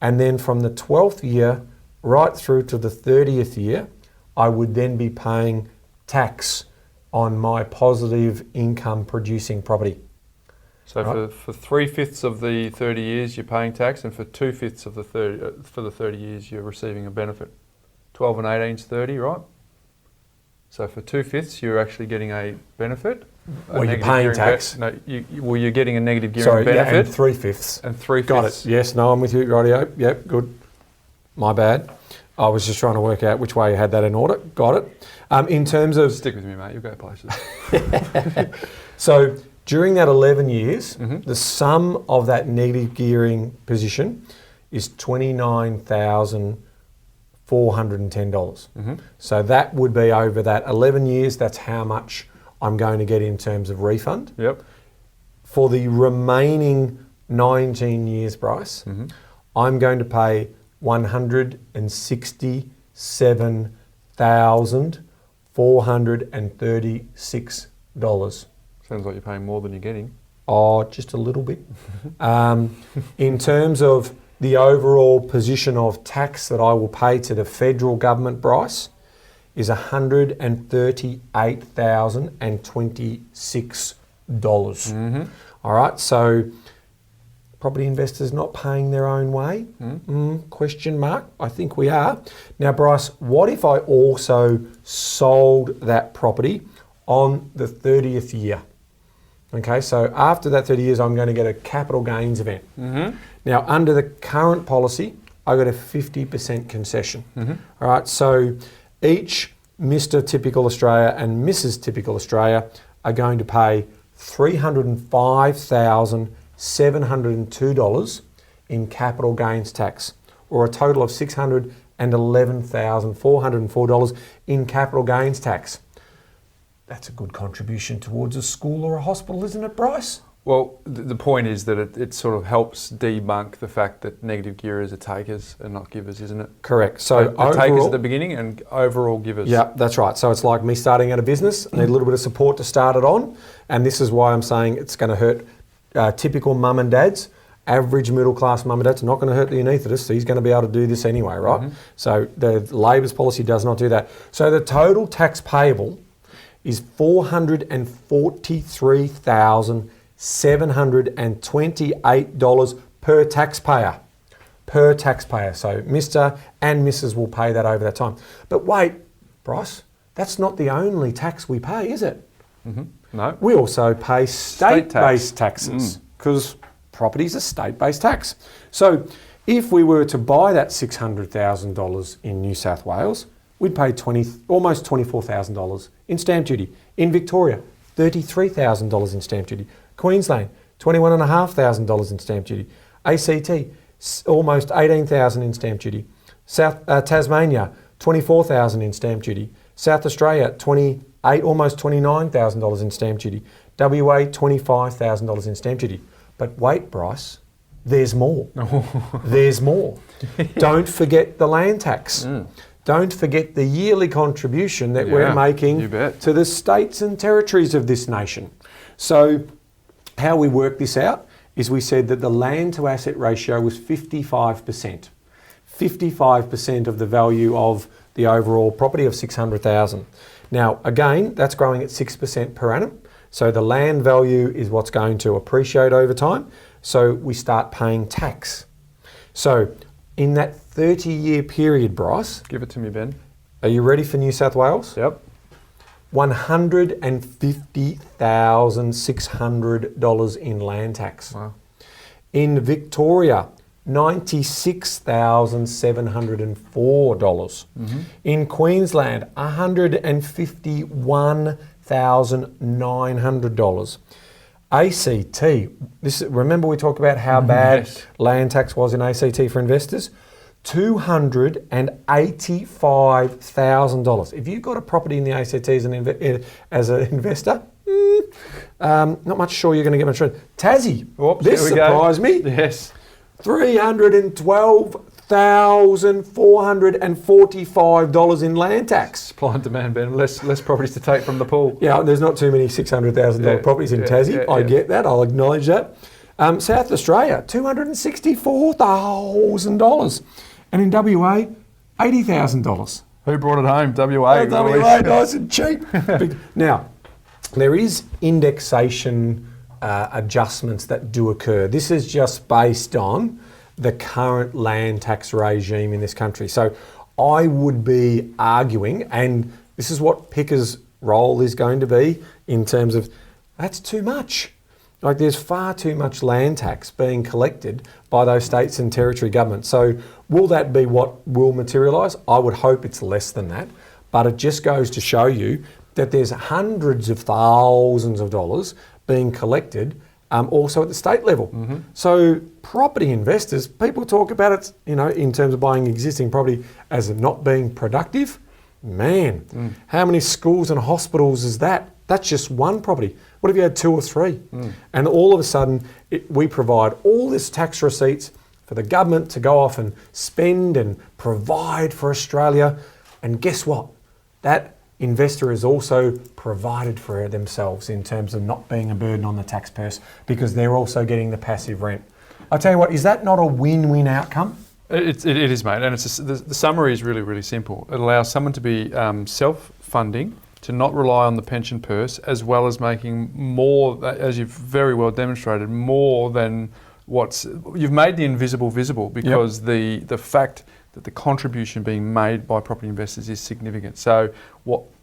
And then from the 12th year right through to the 30th year, I would then be paying tax on my positive income producing property. So right? for 3/5 of the 30 years you're paying tax, and for 2/5 of the 30 years you're receiving a benefit. 12 and 18 is 30, right? So for 2/5 you're actually getting a benefit. Well, you're paying tax. You're getting a negative gearing benefit. Yeah, and 3/5. And 3/5. Got it. Yes, no, I'm with you, rightio. Yep, good. My bad. I was just trying to work out which way you had that in order. Got it. In terms of... Stick with me, mate. You'll go places. So during that 11 years, the sum of that negative gearing position is $29,410. So that would be over that 11 years. That's how much I'm going to get in terms of refund. Yep. For the remaining 19 years, Bryce, I'm going to pay $167,436. Sounds like you're paying more than you're getting. Oh, just a little bit. In terms of the overall position of tax that I will pay to the federal government, Bryce, is $138,026. All right, so property investors not paying their own way? Question mark. I think we are. Now, Bryce, what if I also sold that property on the 30th year? Okay, so after that 30 years, I'm going to get a capital gains event. Now, under the current policy, I got a 50% concession. All right, so each Mr. Typical Australia and Mrs. Typical Australia are going to pay $305,702 in capital gains tax, or a total of $611,404 in capital gains tax. That's a good contribution towards a school or a hospital, isn't it, Bryce? Well, the point is that it sort of helps debunk the fact that negative gearers are takers and not givers, isn't it? Correct. So the takers at the beginning and overall givers. Yeah, that's right. So it's like me starting out a business. I need a little bit of support to start it on. And this is why I'm saying it's going to hurt typical mum and dads. Average middle class mum and dads, not going to hurt the anaesthetist. So he's going to be able to do this anyway, right? So the Labor's policy does not do that. So the total tax payable is $443,728 per taxpayer. Per taxpayer. So Mr. and Mrs. will pay that over that time. But wait, Bryce, that's not the only tax we pay, is it? No. We also pay state-based taxes because property is a state-based tax. So if we were to buy that $600,000 in New South Wales, we'd pay almost $24,000 in stamp duty. In Victoria, $33,000 in stamp duty. Queensland, $21,500 in stamp duty. ACT, almost $18,000 in stamp duty. Tasmania, $24,000 in stamp duty. South Australia, almost $29,000 in stamp duty. WA, $25,000 in stamp duty. But wait, Bryce, there's more. There's more. Don't forget the land tax. Don't forget the yearly contribution that we're making to the states and territories of this nation. So how we work this out is we said that the land to asset ratio was 55%. 55% of the value of the overall property of 600,000. Now, again, that's growing at 6% per annum. So the land value is what's going to appreciate over time. So we start paying tax. So in that 30-year period, Bryce. Give it to me, Ben. Are you ready for New South Wales? Yep. $150,600 in land tax. Wow. In Victoria, $96,704. In Queensland, $151,900. ACT, remember we talked about how bad land tax was in ACT for investors? $285,000. If you've got a property in the ACT as an investor, not much sure you're going to get much. Tassie, this surprised me. Yes. $312,445 in land tax. Supply and demand, Ben. Less properties to take from the pool. Yeah, there's not too many $600,000 properties in Tassie. I get that. I'll acknowledge that. South Australia, $264,000. And in WA, $80,000. Who brought it home? WA. WA, nice and cheap. Now, there is indexation adjustments that do occur. This is just based on the current land tax regime in this country. So I would be arguing, and this is what Picker's role is going to be in terms of, that's too much. Like, there's far too much land tax being collected by those states and territory governments. So will that be what will materialise? I would hope it's less than that, but it just goes to show you that there's hundreds of thousands of dollars being collected also at the state level. Mm-hmm. So property investors, people talk about it, in terms of buying existing property as not being productive. Man, how many schools and hospitals is that? That's just one property. What if you had 2 or 3? And all of a sudden, we provide all this tax receipts for the government to go off and spend and provide for Australia. And guess what? That investor is also provided for themselves in terms of not being a burden on the taxpayers, because they're also getting the passive rent. I tell you what, is that not a win-win outcome? It is, mate. And the summary is really, really simple. It allows someone to be self-funding, to not rely on the pension purse, as well as making more, as you've very well demonstrated, more than you've made the invisible visible, because the fact that the contribution being made by property investors is significant. So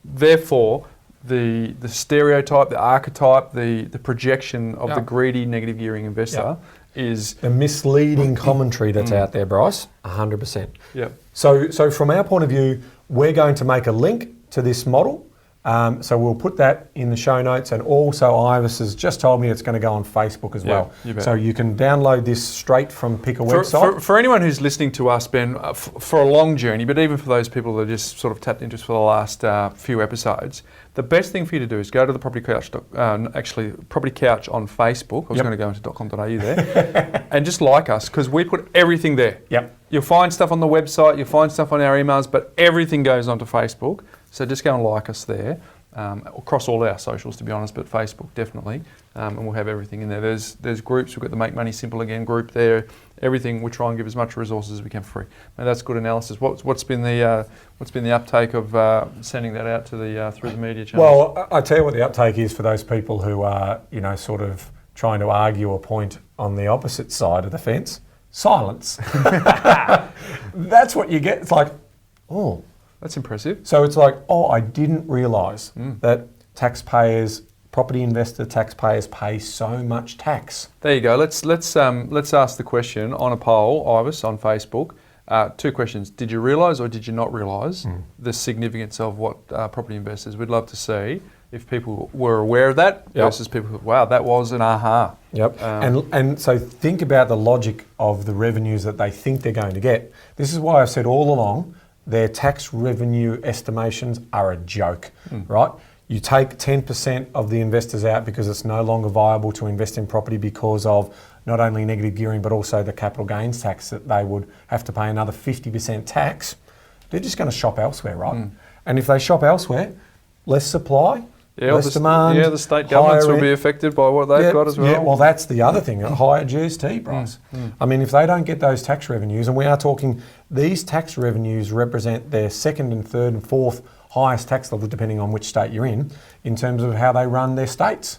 therefore, the stereotype, the archetype, the projection of the greedy negative gearing investor is the misleading commentary that's out there, Bryce. 100%. Yeah. So from our point of view, we're going to make a link to this model. So we'll put that in the show notes, and also Ivis has just told me it's going to go on Facebook as well. You bet. So you can download this straight from Picker website. For anyone who's listening to us, Ben, for a long journey, but even for those people that just sort of tapped into us for the last few episodes, the best thing for you to do is go to the Property Couch, Property Couch on Facebook. I was going to go into .com.au there, and just like us, because we put everything there. Yep. You'll find stuff on the website, you'll find stuff on our emails, but everything goes onto Facebook. So just go and like us there, across all our socials, to be honest, but Facebook definitely, and we'll have everything in there. There's groups. We've got the Make Money Simple Again group there. Everything, we try and give as much resources as we can for free. And that's good analysis. What's been the uptake of sending that out to through the media channels? Well, I tell you what the uptake is for those people who are sort of trying to argue a point on the opposite side of the fence. Silence. That's what you get. It's like, oh. That's impressive. So it's like, I didn't realise that property investor taxpayers pay so much tax. There you go. Let's ask the question on a poll, Ivis, on Facebook. 2 questions. Did you realise or did you not realise the significance of what property investors? We'd love to see if people were aware of that versus people who, wow, that was an aha. Yep. And so think about the logic of the revenues that they think they're going to get. This is why I've said all along, their tax revenue estimations are a joke, right? You take 10% of the investors out because it's no longer viable to invest in property because of not only negative gearing, but also the capital gains tax that they would have to pay another 50% tax. They're just going to shop elsewhere, right? And if they shop elsewhere, less supply, less demand. Yeah, the state governments will be affected by what they've got as well. Yeah, well, that's the other thing, a higher GST price. I mean, if they don't get those tax revenues, and we are talking, these tax revenues represent their second and third and fourth highest tax level, depending on which state you're in terms of how they run their states.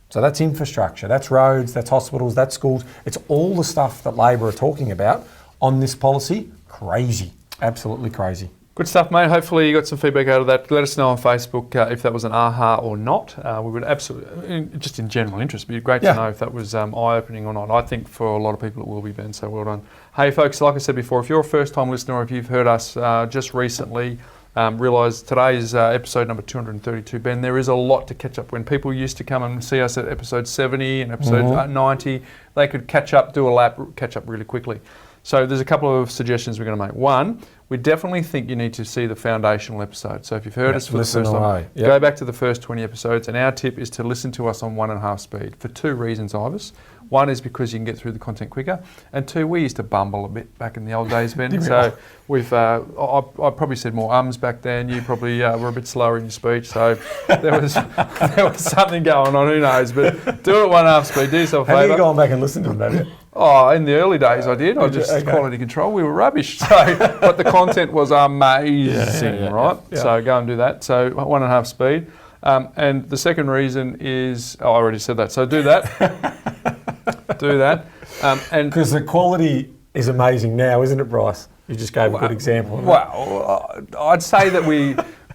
So that's infrastructure, that's roads, that's hospitals, that's schools. It's all the stuff that Labor are talking about on this policy. Crazy, absolutely crazy. Good stuff, mate. Hopefully you got some feedback out of that. Let us know on Facebook if that was an aha or not. We would absolutely, just in general interest, it'd be great to know if that was eye-opening or not. I think for a lot of people it will be, Ben, so well done. Hey folks, like I said before, if you're a first-time listener or if you've heard us just recently, realise today's episode number 232, Ben, there is a lot to catch up. When people used to come and see us at episode 70 and episode 90, they could catch up, do a lap, catch up really quickly. So there's a couple of suggestions we're going to make. One, we definitely think you need to see the foundational episode. So if you've heard us for the first time, go back to the first 20 episodes. And our tip is to listen to us on 1.5 speed for 2 reasons, Ivis. One is because you can get through the content quicker, and two, we used to bumble a bit back in the old days, Ben. So we've, I probably said more ums back then. You probably were a bit slower in your speech, so there was something going on. Who knows? But do it at 1.5 speed. Do yourself a favour. Have you gone back and listened to them, have you? Oh, in the early days I did. Quality control. We were rubbish. So, but the content was amazing, right? Yeah. So go and do that. So 1.5 speed. And the second reason is, I already said that. So do that. Do that. And because the quality is amazing now, isn't it, Bryce? You just gave a good example. Well, I'd say that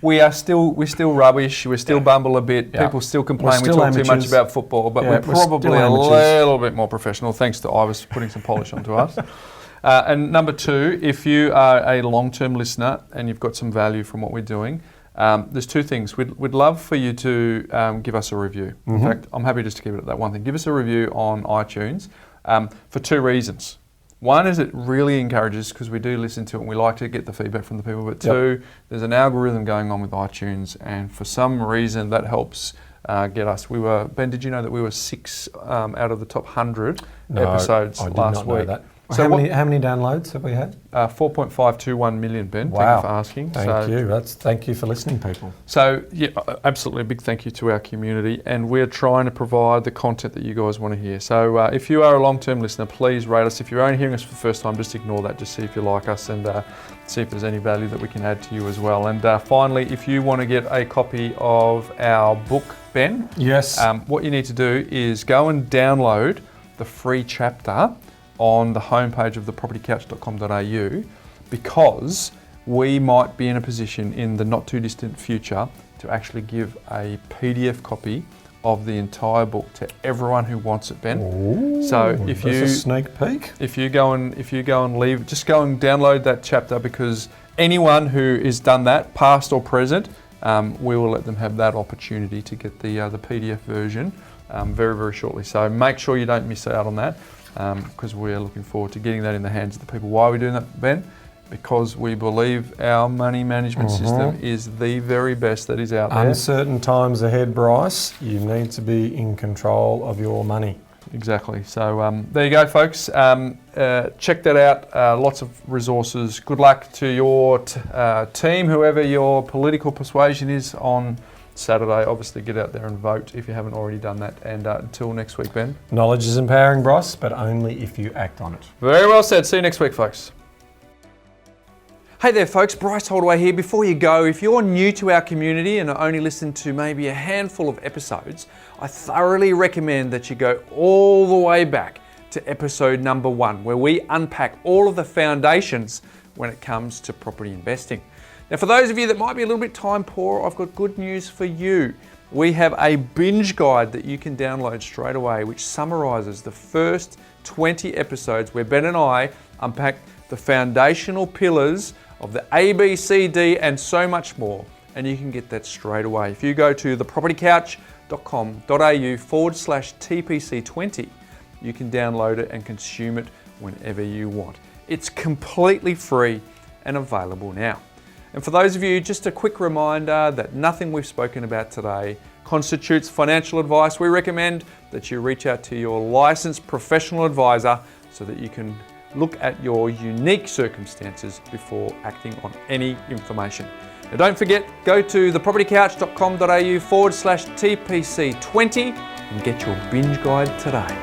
we're still rubbish. We still bumble a bit. Yeah. People still complain we talk amateurs. Too much about football, but we're probably a little bit more professional, thanks to Ivis putting some polish onto us. And number two, if you are a long-term listener and you've got some value from what we're doing, there's two things. We'd love for you to give us a review. In fact, I'm happy just to keep it at that one thing. Give us a review on iTunes for two reasons. One is it really encourages, because we do listen to it and we like to get the feedback from the people, but two, there's an algorithm going on with iTunes, and for some reason that helps get us. Ben, did you know that we were 6 out of the top 100 episodes I did last not week? Know that. So how many downloads have we had? 4.521 million, Ben. Wow. Thank you for asking. Thank you for listening, people. So yeah, absolutely a big thank you to our community, and we're trying to provide the content that you guys want to hear. So if you are a long-term listener, please rate us. If you're only hearing us for the first time, just ignore that. Just see if you like us and see if there's any value that we can add to you as well. And finally, if you want to get a copy of our book, Ben, yes, what you need to do is go and download the free chapter on the homepage of thepropertycouch.com.au, because we might be in a position in the not too distant future to actually give a PDF copy of the entire book to everyone who wants it, Ben. Ooh, so if you a sneak peek, if you go and leave, just go and download that chapter, because anyone who has done that, past or present, we will let them have that opportunity to get the PDF version very, very shortly. So make sure you don't miss out on that. Because we're looking forward to getting that in the hands of the people. Why are we doing that, Ben? Because we believe our money management system is the very best that is out there. Uncertain times ahead, Bryce. You need to be in control of your money. Exactly. So there you go, folks. Check that out. Lots of resources. Good luck to your team, whoever your political persuasion is on Saturday. Obviously get out there and vote if you haven't already done that, and until next week, Ben. Knowledge is empowering, Bryce, but only if you act on it. Very well said. See you next week, folks. Hey there, folks. Bryce Holdaway here. Before you go, if you're new to our community and only listened to maybe a handful of episodes, I thoroughly recommend that you go all the way back to episode number 1, where we unpack all of the foundations when it comes to property investing. Now, for those of you that might be a little bit time poor, I've got good news for you. We have a binge guide that you can download straight away, which summarises the first 20 episodes where Ben and I unpack the foundational pillars of the A, B, C, D, and so much more. And you can get that straight away. If you go to thepropertycouch.com.au/TPC20, you can download it and consume it whenever you want. It's completely free and available now. And for those of you, just a quick reminder that nothing we've spoken about today constitutes financial advice. We recommend that you reach out to your licensed professional advisor so that you can look at your unique circumstances before acting on any information. Now don't forget, go to thepropertycouch.com.au/TPC20 and get your binge guide today.